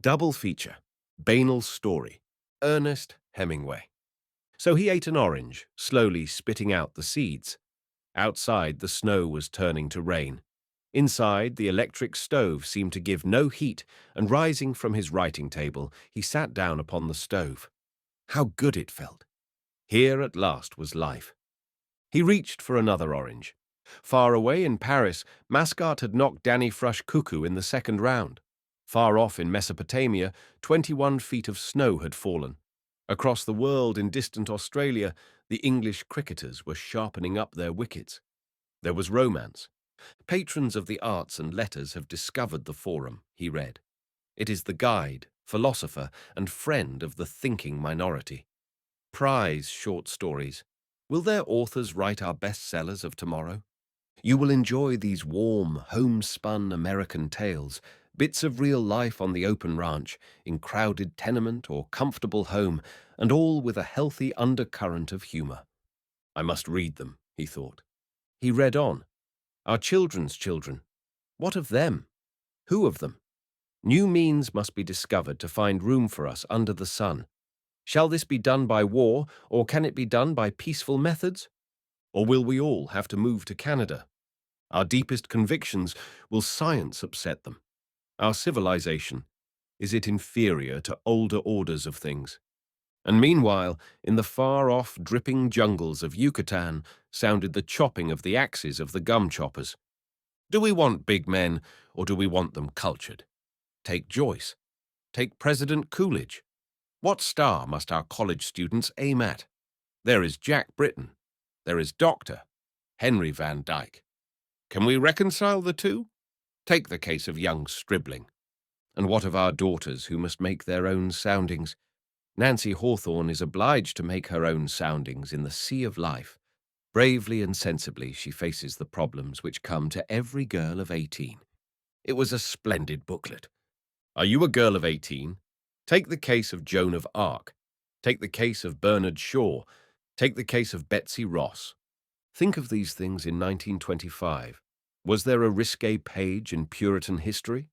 Double feature. Banal Story. Ernest Hemingway. So he ate an orange, slowly spitting out the seeds. Outside, the snow was turning to rain. Inside, the electric stove seemed to give no heat, and rising from his writing table, he sat down upon the stove. How good it felt! Here at last was life. He reached for another orange. Far away in Paris, Mascart had knocked Danny Frush cuckoo in the second round. Far off in Mesopotamia, 21 feet of snow had fallen. Across the world in distant Australia, the English cricketers were sharpening up their wickets. There was romance. Patrons of the arts and letters have discovered the forum, he read. It is the guide, philosopher, and friend of the thinking minority. Prize short stories. Will their authors write our bestsellers of tomorrow? You will enjoy these warm, homespun American tales, bits of real life on the open ranch, in crowded tenement or comfortable home, and all with a healthy undercurrent of humor. I must read them, he thought. He read on. Our children's children. What of them? Who of them? New means must be discovered to find room for us under the sun. Shall this be done by war, or can it be done by peaceful methods? Or will we all have to move to Canada? Our deepest convictions, will science upset them? Our civilization, is it inferior to older orders of things? And meanwhile, in the far-off, dripping jungles of Yucatan, sounded the chopping of the axes of the gum choppers. Do we want big men, or do we want them cultured? Take Joyce. Take President Coolidge. What star must our college students aim at? There is Jack Britton. There is Dr. Henry Van Dyke. Can we reconcile the two? Take the case of young Stribling. And what of our daughters who must make their own soundings? Nancy Hawthorne is obliged to make her own soundings in the sea of life. Bravely and sensibly she faces the problems which come to every girl of 18. It was a splendid booklet. Are you a girl of 18? Take the case of Joan of Arc. Take the case of Bernard Shaw. Take the case of Betsy Ross. Think of these things in 1925. Was there a risque page in Puritan history?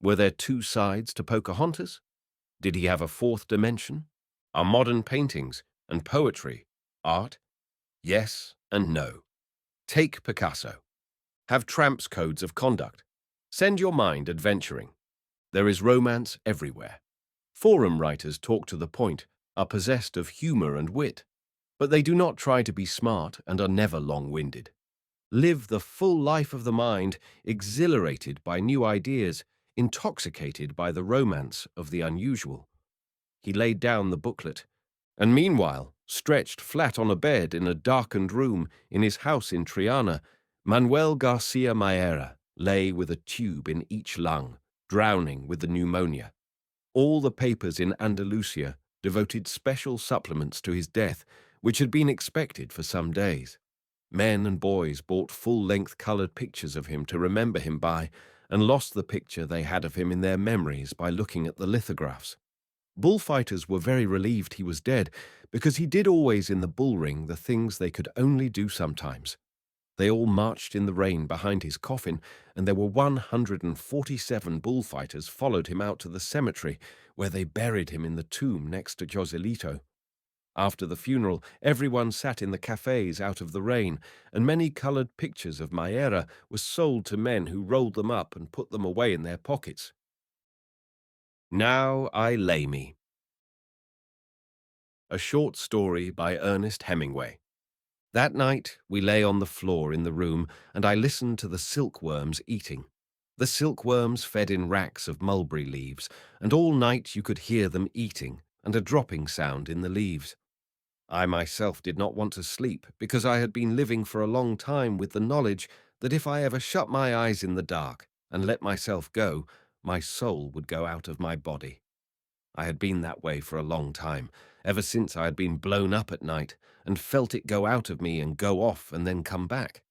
Were there two sides to Pocahontas? Did he have a fourth dimension? Are modern paintings and poetry art? Yes and no. Take Picasso. Have tramps' codes of conduct. Send your mind adventuring. There is romance everywhere. Forum writers talk to the point, are possessed of humor and wit, but they do not try to be smart and are never long-winded. Live the full life of the mind, exhilarated by new ideas, intoxicated by the romance of the unusual. He laid down the booklet, and meanwhile, stretched flat on a bed in a darkened room in his house in Triana, Manuel Garcia Maera lay with a tube in each lung, drowning with the pneumonia. All the papers in Andalusia devoted special supplements to his death, which had been expected for some days. Men and boys bought full-length colored pictures of him to remember him by, and lost the picture they had of him in their memories by looking at the lithographs. Bullfighters were very relieved he was dead, because he did always in the bullring the things they could only do sometimes. They all marched in the rain behind his coffin, and there were 147 bullfighters followed him out to the cemetery, where they buried him in the tomb next to Joselito. After the funeral, everyone sat in the cafes out of the rain, and many colored pictures of Maera were sold to men who rolled them up and put them away in their pockets. Now I lay me. A short story by Ernest Hemingway. That night we lay on the floor in the room, and I listened to the silkworms eating. The silkworms fed in racks of mulberry leaves, and all night you could hear them eating, and a dropping sound in the leaves. I myself did not want to sleep, because I had been living for a long time with the knowledge that if I ever shut my eyes in the dark and let myself go, my soul would go out of my body. I had been that way for a long time, ever since I had been blown up at night, and felt it go out of me and go off and then come back.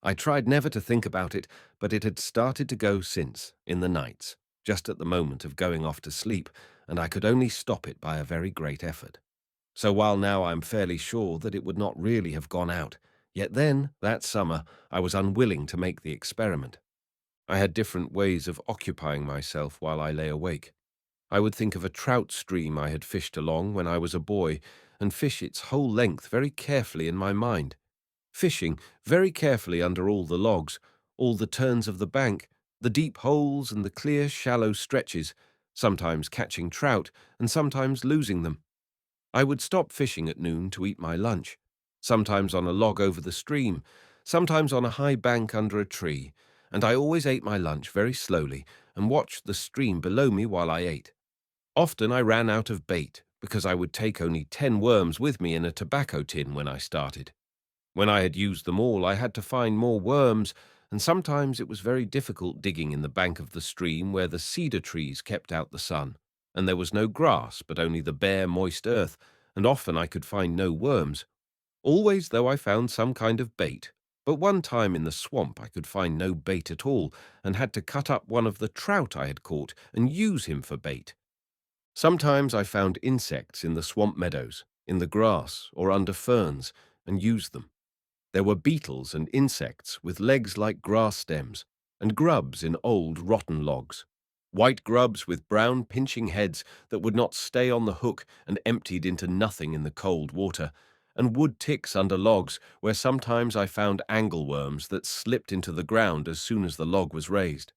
I tried never to think about it, but it had started to go since, in the nights, just at the moment of going off to sleep, and I could only stop it by a very great effort. So while now I'm fairly sure that it would not really have gone out, yet then, that summer, I was unwilling to make the experiment. I had different ways of occupying myself while I lay awake. I would think of a trout stream I had fished along when I was a boy and fish its whole length very carefully in my mind, fishing very carefully under all the logs, all the turns of the bank, the deep holes and the clear, shallow stretches, sometimes catching trout and sometimes losing them. I would stop fishing at noon to eat my lunch, sometimes on a log over the stream, sometimes on a high bank under a tree, and I always ate my lunch very slowly and watched the stream below me while I ate. Often I ran out of bait because I would take only 10 worms with me in a tobacco tin when I started. When I had used them all, I had to find more worms, and sometimes it was very difficult digging in the bank of the stream where the cedar trees kept out the sun, and there was no grass but only the bare, moist earth, and often I could find no worms. Always, though, I found some kind of bait, but one time in the swamp I could find no bait at all, and had to cut up one of the trout I had caught and use him for bait. Sometimes I found insects in the swamp meadows, in the grass, or under ferns, and used them. There were beetles and insects with legs like grass stems, and grubs in old rotten logs. White grubs with brown pinching heads that would not stay on the hook and emptied into nothing in the cold water, and wood ticks under logs where sometimes I found angleworms that slipped into the ground as soon as the log was raised.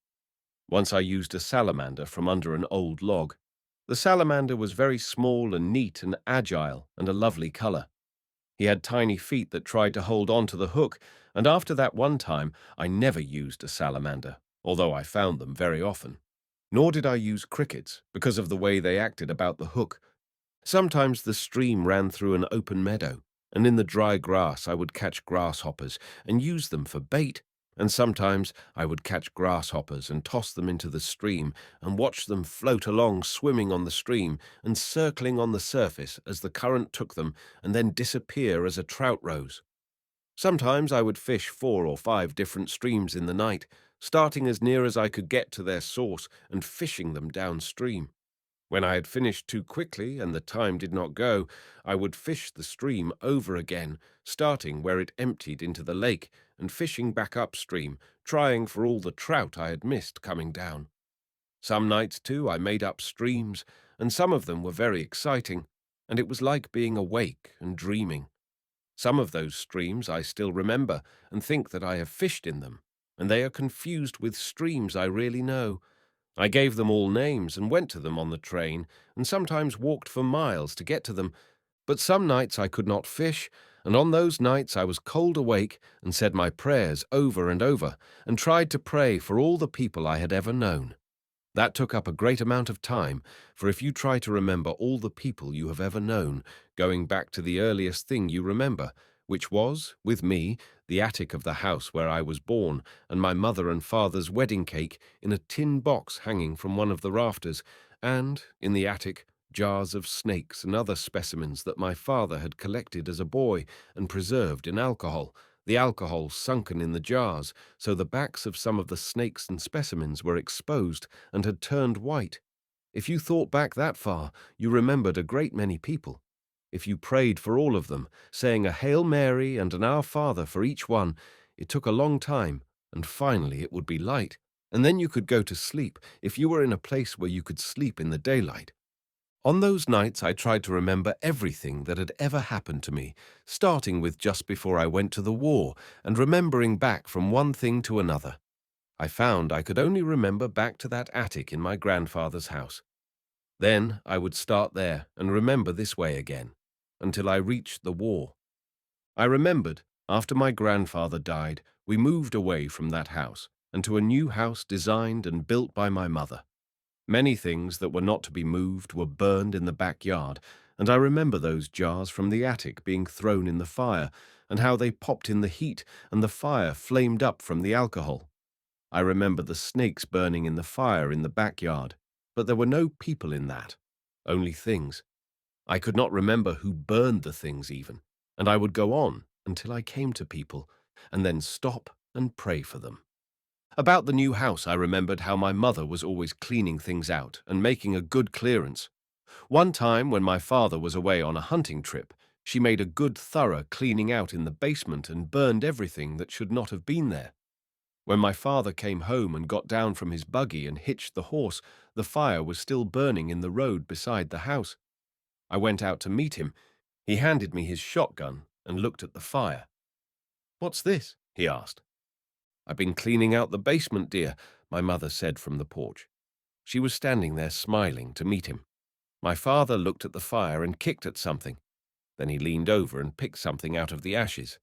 Once I used a salamander from under an old log. The salamander was very small and neat and agile and a lovely color. He had tiny feet that tried to hold on to the hook, and after that one time I never used a salamander, although I found them very often. Nor did I use crickets because of the way they acted about the hook. Sometimes the stream ran through an open meadow, and in the dry grass I would catch grasshoppers and use them for bait, and sometimes I would catch grasshoppers and toss them into the stream and watch them float along swimming on the stream and circling on the surface as the current took them and then disappear as a trout rose. Sometimes I would fish 4 or 5 different streams in the night, starting as near as I could get to their source and fishing them downstream. When I had finished too quickly and the time did not go, I would fish the stream over again, starting where it emptied into the lake and fishing back upstream, trying for all the trout I had missed coming down. Some nights, too, I made up streams, and some of them were very exciting, and it was like being awake and dreaming. Some of those streams I still remember and think that I have fished in them, and they are confused with streams I really know. I gave them all names and went to them on the train, and sometimes walked for miles to get to them, but some nights I could not fish, and on those nights I was cold awake and said my prayers over and over, and tried to pray for all the people I had ever known. That took up a great amount of time, for if you try to remember all the people you have ever known, going back to the earliest thing you remember, which was, with me, the attic of the house where I was born, and my mother and father's wedding cake in a tin box hanging from one of the rafters, and, in the attic, jars of snakes and other specimens that my father had collected as a boy and preserved in alcohol, the alcohol sunken in the jars, so the backs of some of the snakes and specimens were exposed and had turned white. If you thought back that far, you remembered a great many people. If you prayed for all of them, saying a Hail Mary and an Our Father for each one, it took a long time, and finally it would be light, and then you could go to sleep if you were in a place where you could sleep in the daylight. On those nights I tried to remember everything that had ever happened to me, starting with just before I went to the war and remembering back from one thing to another. I found I could only remember back to that attic in my grandfather's house. Then I would start there and remember this way again, until I reached the war. I remembered, after my grandfather died, we moved away from that house and to a new house designed and built by my mother. Many things that were not to be moved were burned in the backyard, and I remember those jars from the attic being thrown in the fire, and how they popped in the heat and the fire flamed up from the alcohol. I remember the snakes burning in the fire in the backyard, but there were no people in that, only things. I could not remember who burned the things even, and I would go on until I came to people, and then stop and pray for them. About the new house, I remembered how my mother was always cleaning things out and making a good clearance. One time, when my father was away on a hunting trip, she made a good thorough cleaning out in the basement and burned everything that should not have been there. When my father came home and got down from his buggy and hitched the horse, the fire was still burning in the road beside the house. I went out to meet him. He handed me his shotgun and looked at the fire. "What's this?" he asked. "I've been cleaning out the basement, dear," my mother said from the porch. She was standing there smiling to meet him. My father looked at the fire and kicked at something. Then he leaned over and picked something out of the ashes.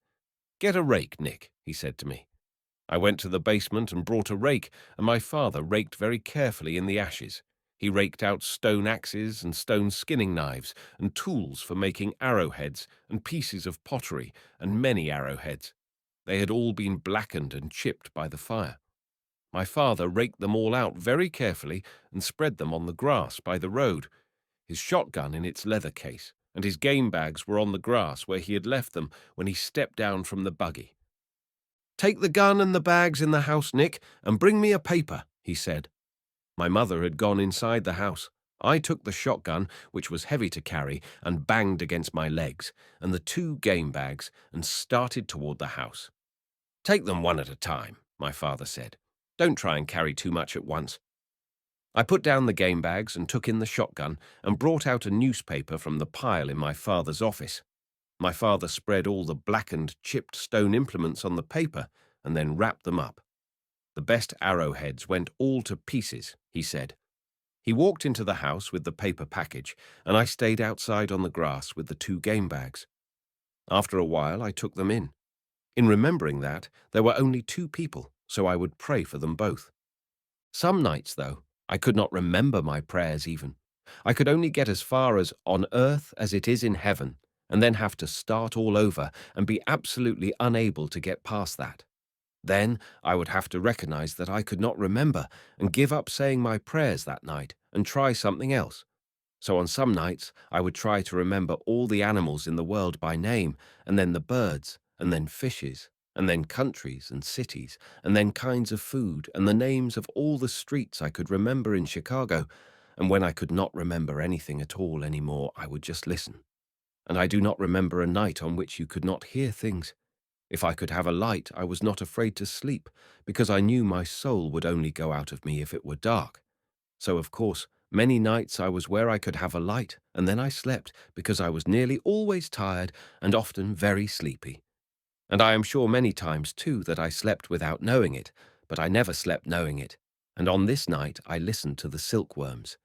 "Get a rake, Nick," he said to me. I went to the basement and brought a rake, and my father raked very carefully in the ashes. He raked out stone axes and stone skinning knives and tools for making arrowheads and pieces of pottery and many arrowheads. They had all been blackened and chipped by the fire. My father raked them all out very carefully and spread them on the grass by the road, his shotgun in its leather case, and his game bags were on the grass where he had left them when he stepped down from the buggy. "Take the gun and the bags in the house, Nick, and bring me a paper," he said. My mother had gone inside the house. I took the shotgun, which was heavy to carry, and banged against my legs, and the 2 game bags, and started toward the house. "Take them one at a time," my father said. "Don't try and carry too much at once." I put down the game bags and took in the shotgun and brought out a newspaper from the pile in my father's office. My father spread all the blackened, chipped stone implements on the paper and then wrapped them up. "The best arrowheads went all to pieces," he said. He walked into the house with the paper package, and I stayed outside on the grass with the 2 game bags. After a while, I took them in. In remembering that, there were only 2 people, so I would pray for them both. Some nights, though, I could not remember my prayers even. I could only get as far as "on earth as it is in heaven," and then have to start all over and be absolutely unable to get past that. Then I would have to recognize that I could not remember and give up saying my prayers that night and try something else. So on some nights I would try to remember all the animals in the world by name, and then the birds, and then fishes, and then countries and cities, and then kinds of food, and the names of all the streets I could remember in Chicago. And when I could not remember anything at all anymore, I would just listen. And I do not remember a night on which you could not hear things. If I could have a light, I was not afraid to sleep, because I knew my soul would only go out of me if it were dark. So, of course, many nights I was where I could have a light, and then I slept, because I was nearly always tired and often very sleepy. And I am sure many times, too, that I slept without knowing it, but I never slept knowing it. And on this night I listened to the silkworms.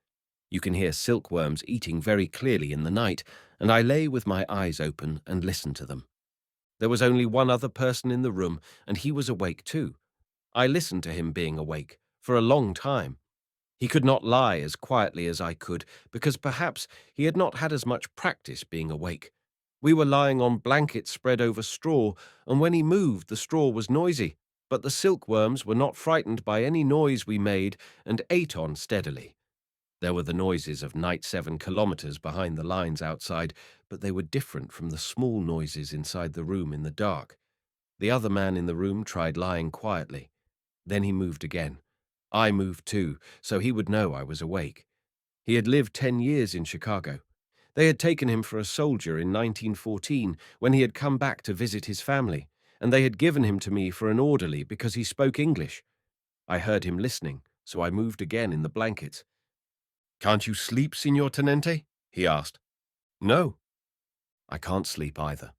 You can hear silkworms eating very clearly in the night, and I lay with my eyes open and listened to them. There was only one other person in the room, and he was awake too. I listened to him being awake for a long time. He could not lie as quietly as I could, because perhaps he had not had as much practice being awake. We were lying on blankets spread over straw, and when he moved, the straw was noisy, but the silkworms were not frightened by any noise we made and ate on steadily. There were the noises of night 7 kilometers behind the lines outside, but they were different from the small noises inside the room in the dark. The other man in the room tried lying quietly. Then he moved again. I moved too, so he would know I was awake. He had lived 10 years in Chicago. They had taken him for a soldier in 1914 when he had come back to visit his family, and they had given him to me for an orderly because he spoke English. I heard him listening, so I moved again in the blankets. "Can't you sleep, Signor Tenente?" he asked. "No." "I can't sleep either."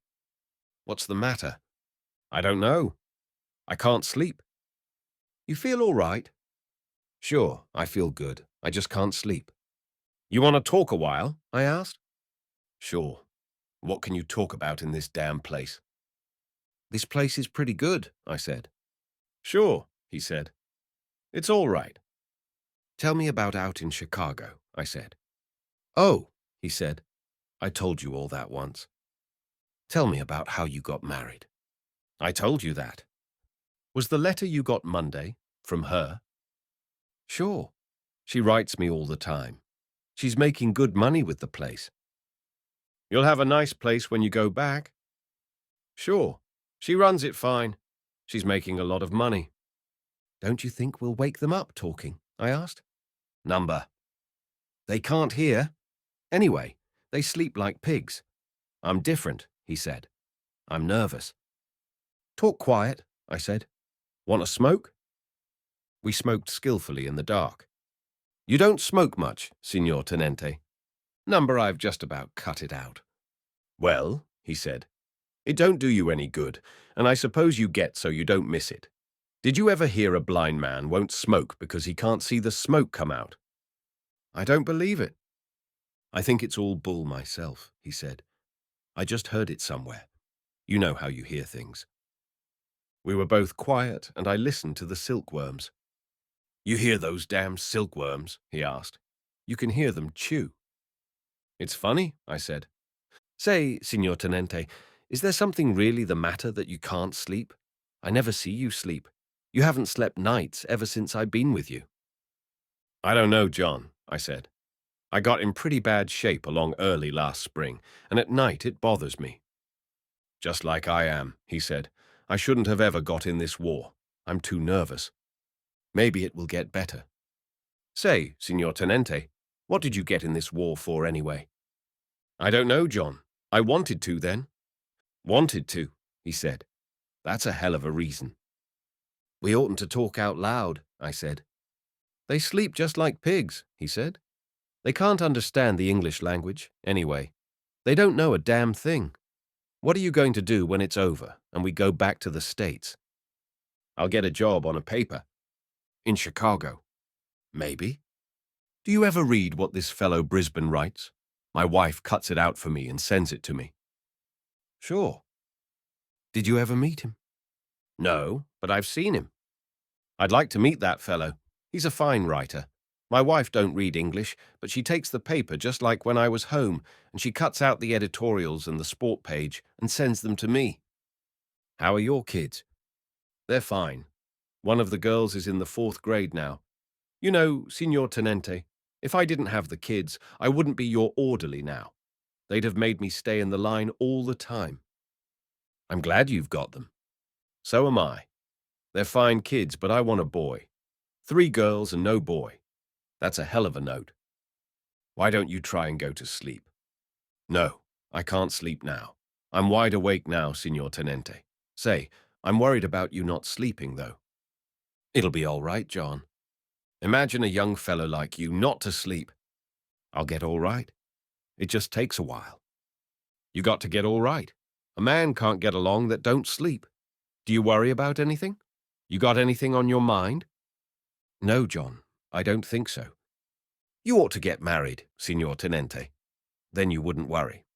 "What's the matter?" "I don't know. I can't sleep." "You feel all right?" "Sure, I feel good. I just can't sleep." "You want to talk a while?" I asked. "Sure. What can you talk about in this damn place?" "This place is pretty good," I said. "Sure," he said. "It's all right." "Tell me about out in Chicago," I said. "Oh," he said, "I told you all that once." "Tell me about how you got married." "I told you that." "Was the letter you got Monday from her?" "Sure. She writes me all the time. She's making good money with the place." "You'll have a nice place when you go back." "Sure. She runs it fine. She's making a lot of money." "Don't you think we'll wake them up talking?" I asked. "Number." "They can't hear. Anyway, they sleep like pigs." "I'm different," he said. "I'm nervous." "Talk quiet," I said. "Want a smoke?" We smoked skillfully in the dark. You don't smoke much, Signor Tenente. Number, I've just about cut it out. Well, he said, it don't do you any good, and I suppose you get so you don't miss it. Did you ever hear a blind man won't smoke because he can't see the smoke come out? I don't believe it. I think it's all bull myself, he said. I just heard it somewhere. You know how you hear things. We were both quiet, and I listened to the silkworms. You hear those damn silkworms? He asked. You can hear them chew. It's funny, I said. Say, Signor Tenente, is there something really the matter that you can't sleep? I never see you sleep. You haven't slept nights ever since I've been with you. I don't know, John, I said. I got in pretty bad shape along early last spring, and at night it bothers me. Just like I am, he said. I shouldn't have ever got in this war. I'm too nervous. Maybe it will get better. Say, Signor Tenente, what did you get in this war for anyway? I don't know, John. I wanted to then. Wanted to, he said. That's a hell of a reason. We oughtn't to talk out loud, I said. They sleep just like pigs, he said. They can't understand the English language, anyway. They don't know a damn thing. What are you going to do when it's over and we go back to the States? I'll get a job on a paper. In Chicago. Maybe. Do you ever read what this fellow Brisbane writes? My wife cuts it out for me and sends it to me. Sure. Did you ever meet him? No, but I've seen him. I'd like to meet that fellow. He's a fine writer. My wife don't read English, but she takes the paper just like when I was home, and she cuts out the editorials and the sport page and sends them to me. How are your kids? They're fine. One of the girls is in the 4th grade now. You know, Signor Tenente, if I didn't have the kids, I wouldn't be your orderly now. They'd have made me stay in the line all the time. I'm glad you've got them. So am I. They're fine kids, but I want a boy. 3 girls and no boy. That's a hell of a note. Why don't you try and go to sleep? No, I can't sleep now. I'm wide awake now, Signor Tenente. Say, I'm worried about you not sleeping, though. It'll be all right, John. Imagine a young fellow like you not to sleep. I'll get all right. It just takes a while. You got to get all right. A man can't get along that don't sleep. Do you worry about anything? You got anything on your mind? No, John, I don't think so. You ought to get married, Signor Tenente. Then you wouldn't worry.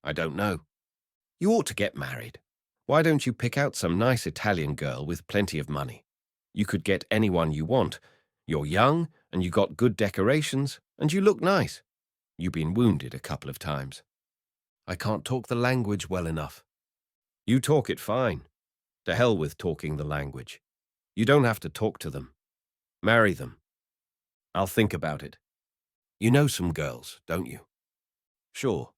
I don't know. You ought to get married. Why don't you pick out some nice Italian girl with plenty of money? You could get anyone you want. You're young, and you got good decorations, and you look nice. You've been wounded a couple of times. I can't talk the language well enough. You talk it fine. To hell with talking the language. You don't have to talk to them. Marry them. I'll think about it. You know some girls, don't you? Sure.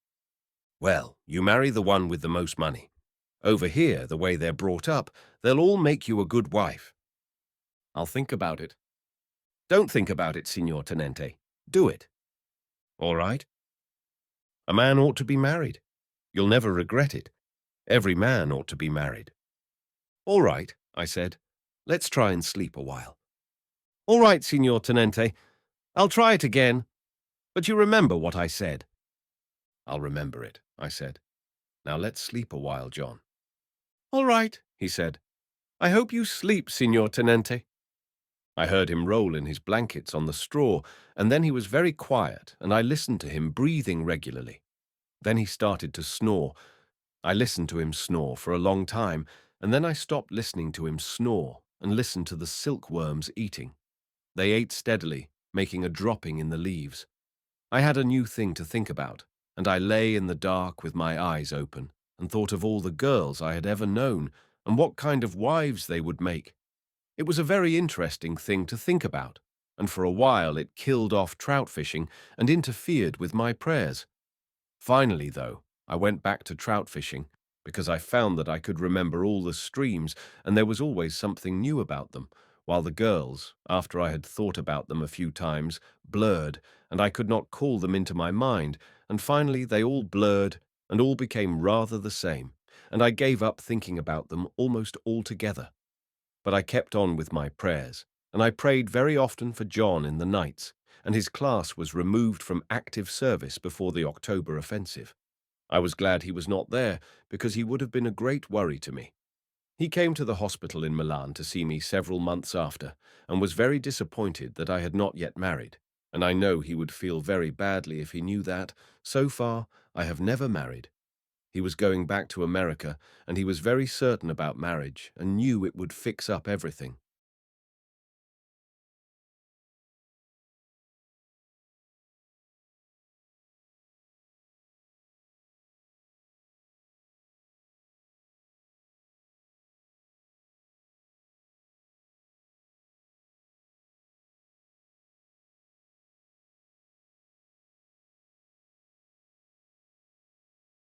Well, you marry the one with the most money. Over here, the way they're brought up, they'll all make you a good wife. I'll think about it. Don't think about it, Signor Tenente. Do it. All right? A man ought to be married. You'll never regret it. Every man ought to be married. All right, I said. Let's try and sleep a while. All right, Signor Tenente. I'll try it again. But you remember what I said. I'll remember it, I said. Now let's sleep a while, John. All right, he said. I hope you sleep, Signor Tenente. I heard him roll in his blankets on the straw, and then he was very quiet, and I listened to him breathing regularly. Then he started to snore. I listened to him snore for a long time, and then I stopped listening to him snore and listened to the silkworms eating. They ate steadily, making a dropping in the leaves. I had a new thing to think about, and I lay in the dark with my eyes open and thought of all the girls I had ever known and what kind of wives they would make. It was a very interesting thing to think about, and for a while it killed off trout fishing and interfered with my prayers. Finally, though, I went back to trout fishing because I found that I could remember all the streams and there was always something new about them, while the girls, after I had thought about them a few times, blurred, and I could not call them into my mind, and finally they all blurred and all became rather the same, and I gave up thinking about them almost altogether. But I kept on with my prayers, and I prayed very often for John in the nights, and his class was removed from active service before the October offensive. I was glad he was not there, because he would have been a great worry to me. He came to the hospital in Milan to see me several months after, and was very disappointed that I had not yet married, and I know he would feel very badly if he knew that, so far, I have never married. He was going back to America, and he was very certain about marriage and knew it would fix up everything.